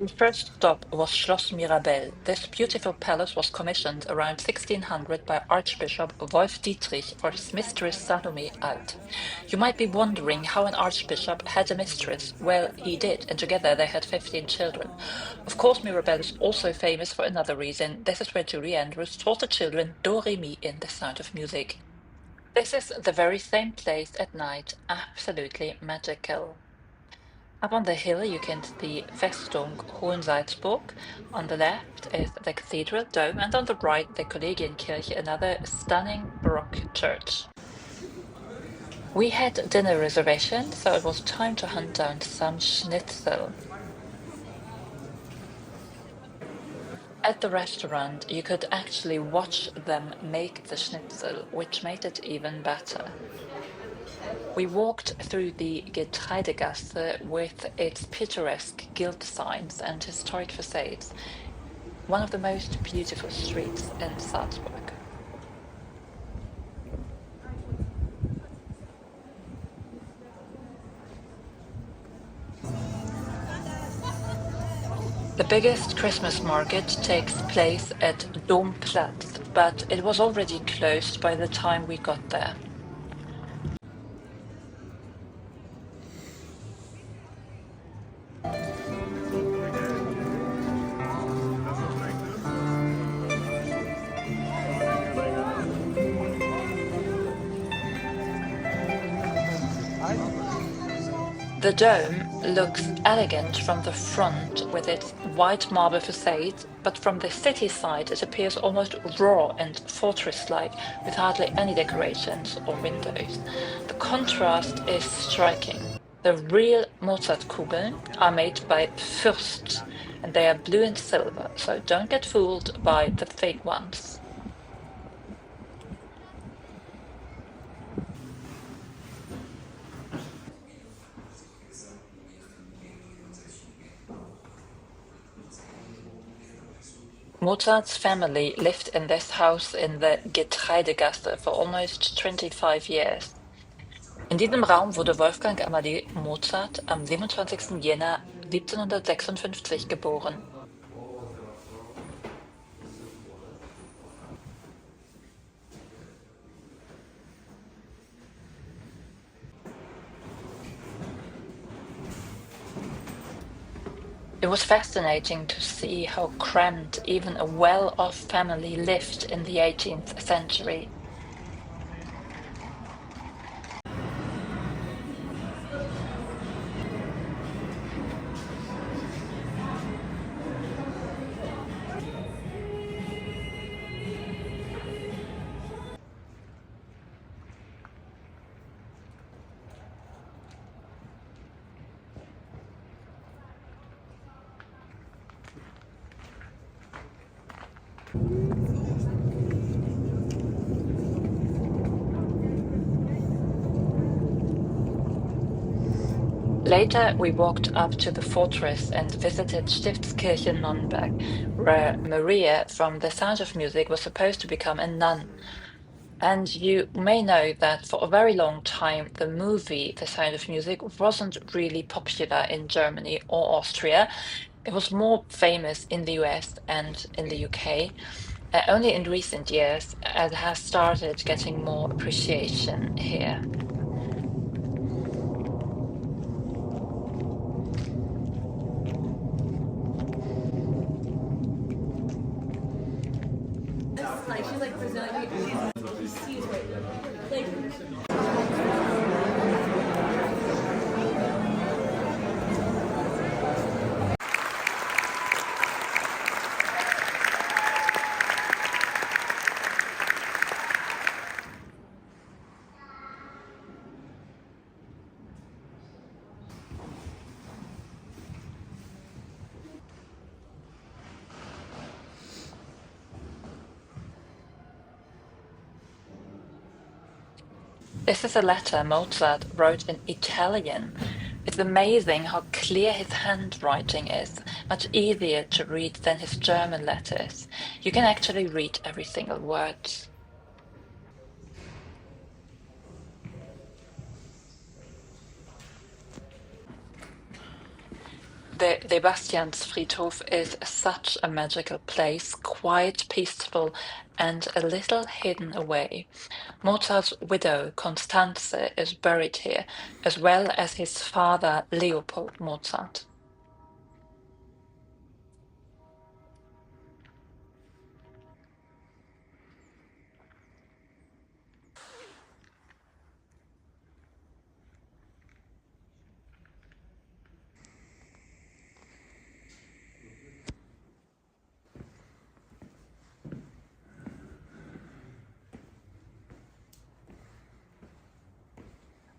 The first stop was Schloss Mirabell. This beautiful palace was commissioned around 1600 by Archbishop Wolf Dietrich for his mistress Salome Alt. You might be wondering how an archbishop had a mistress. Well, he did, and together they had 15 children. Of course, Mirabell is also famous for another reason. This is where Julie Andrews taught the children Do Re Mi in The Sound of Music. This is the very same place at night, absolutely magical. Up on the hill you can see Festung Hohensalzburg. On the left is the cathedral dome, and on the right the Kollegienkirche, another stunning Baroque church. We had dinner reservations, so it was time to hunt down some schnitzel. At the restaurant, you could actually watch them make the schnitzel, which made it even better. We walked through the Getreidegasse with its picturesque gilt signs and historic facades, one of the most beautiful streets in Salzburg. The biggest Christmas market takes place at Domplatz, but it was already closed by the time we got there. The dome looks elegant from the front with its white marble facade, but from the city side it appears almost raw and fortress-like, with hardly any decorations or windows. The contrast is striking. The real Mozartkugeln are made by Fürst, and they are blue and silver, so don't get fooled by the fake ones. Mozart's family lived in this house in the Getreidegasse for almost 25 years. In diesem Raum wurde Wolfgang Amadeus Mozart am 27. Jänner 1756 geboren. It was fascinating to see how cramped even a well-off family lived in the 18th century. Later, we walked up to the fortress and visited Stiftskirche Nonnberg, where Maria from The Sound of Music was supposed to become a nun. And you may know that for a very long time, the movie The Sound of Music wasn't really popular in Germany or Austria. It was more famous in the US and in the UK. Only in recent years, it has started getting more appreciation here. This is a letter Mozart wrote in Italian. It's amazing how clear his handwriting is, much easier to read than his German letters. You can actually read every single word. The Bastiansfriedhof is such a magical place, quite peaceful and a little hidden away. Mozart's widow Constanze is buried here, as well as his father Leopold Mozart.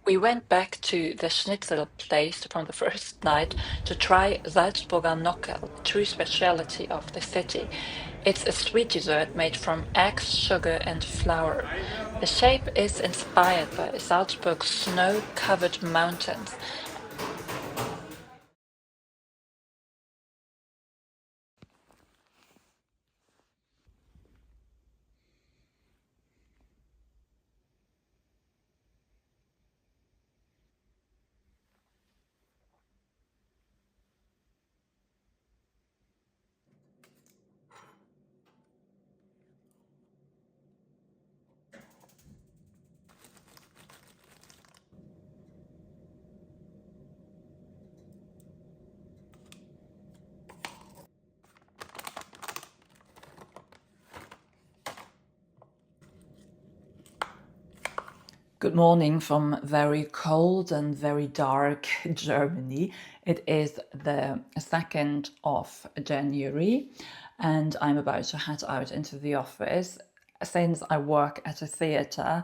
We went back to the schnitzel place from the first night to try Salzburger Nockel, a true speciality of the city. It's a sweet dessert made from eggs, sugar, and flour. The shape is inspired by Salzburg's snow-covered mountains. Good morning from very cold and very dark Germany. It is the 2nd of January and I'm about to head out into the office. Since I work at a theatre,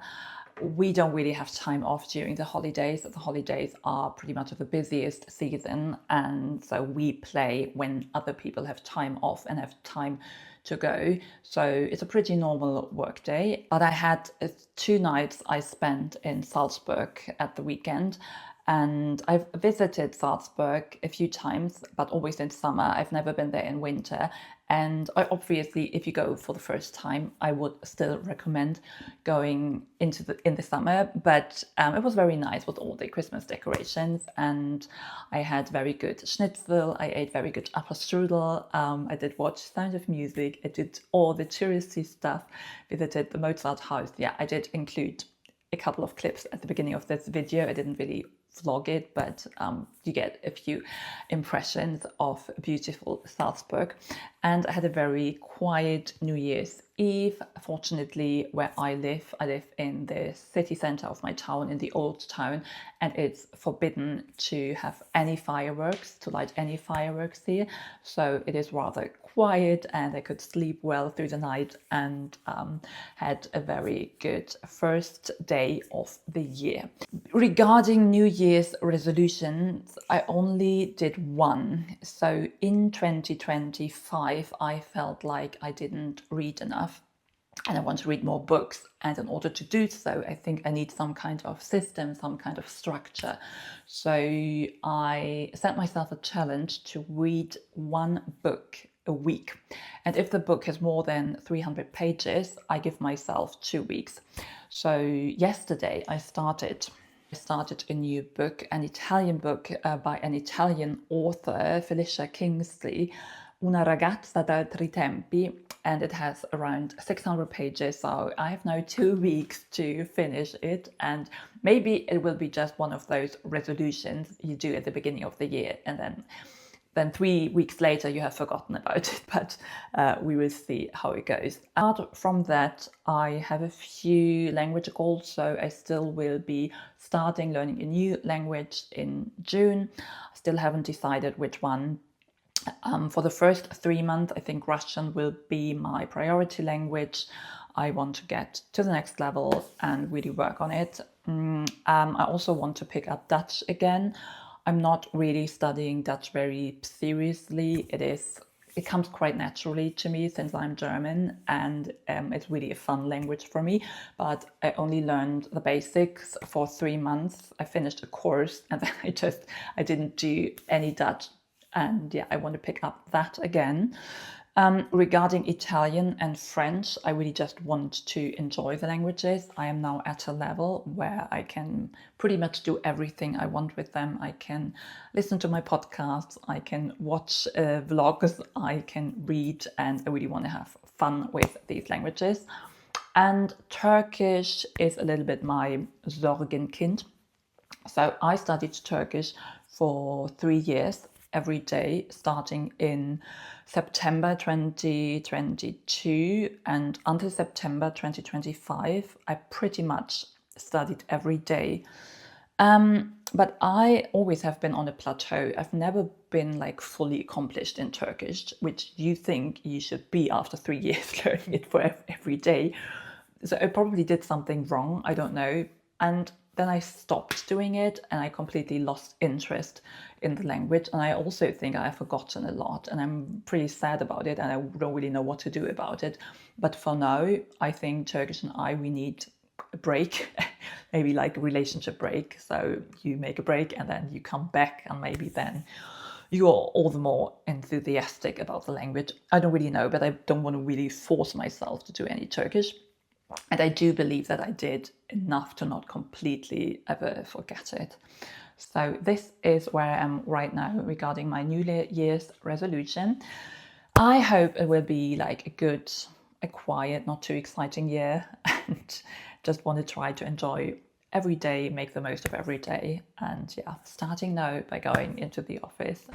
we don't really have time off during the holidays. The holidays are pretty much the busiest season, and so we play when other people have time off and have time to go. So it's a pretty normal work day. But I had 2 nights I spent in Salzburg at the weekend. And I've visited Salzburg a few times, but always in summer. I've never been there in winter. And I obviously, if you go for the first time, I would still recommend going in the summer. But it was very nice with all the Christmas decorations, and I had very good schnitzel. I ate very good apfelstrudel. I did watch Sound of Music. I did all the touristy stuff. Visited the Mozart house. Yeah, I did include a couple of clips at the beginning of this video. I didn't really vlog it, but you get a few impressions of beautiful Salzburg. And I had a very quiet New Year's Eve. Fortunately, where I live in the city center of my town, in the old town, and it's forbidden to have any fireworks, to light any fireworks here. So it is rather quiet, and I could sleep well through the night, and had a very good first day of the year. Regarding New Year's resolutions, I only did one. So in 2025, I felt like I didn't read enough and I want to read more books. And in order to do so, I think I need some kind of system, some kind of structure. So I set myself a challenge to read one book a week. And if the book has more than 300 pages, I give myself 2 weeks. So yesterday I started a new book, an Italian book by an Italian author, Felicia Kingsley, Una ragazza d'altri tempi, and it has around 600 pages, so I have now 2 weeks to finish it, and maybe it will be just one of those resolutions you do at the beginning of the year, and then 3 weeks later you have forgotten about it, but we will see how it goes. Apart from that, I have a few language goals, so I still will be starting learning a new language in June. I still haven't decided which one. For the first 3 months, I think Russian will be my priority language. I want to get to the next level and really work on it. I also want to pick up Dutch again. I'm not really studying Dutch very seriously. It comes quite naturally to me since I'm German, and it's really a fun language for me. But I only learned the basics for 3 months. I finished a course and then I didn't do any Dutch. And yeah, I want to pick up that again. Regarding Italian and French, I really just want to enjoy the languages. I am now at a level where I can pretty much do everything I want with them. I can listen to my podcasts, I can watch vlogs, I can read, and I really want to have fun with these languages. And Turkish is a little bit my Sorgenkind. So I studied Turkish for 3 years every day, starting in September 2022 and until September 2025. I pretty much studied every day. But I always have been on a plateau. I've never been like fully accomplished in Turkish, which you think you should be after 3 years learning it for every day. So I probably did something wrong. I don't know. And then I stopped doing it and I completely lost interest in the language. And I also think I've forgotten a lot and I'm pretty sad about it and I don't really know what to do about it. But for now, I think Turkish and we need a break, maybe like a relationship break. So you make a break and then you come back and maybe then you're all the more enthusiastic about the language. I don't really know, but I don't want to really force myself to do any Turkish. And I do believe that I did enough to not completely ever forget it. So this is where I am right now regarding my New Year's resolution. I hope it will be like a quiet, not too exciting year, and just want to try to enjoy every day, make the most of every day. And yeah, starting now by going into the office.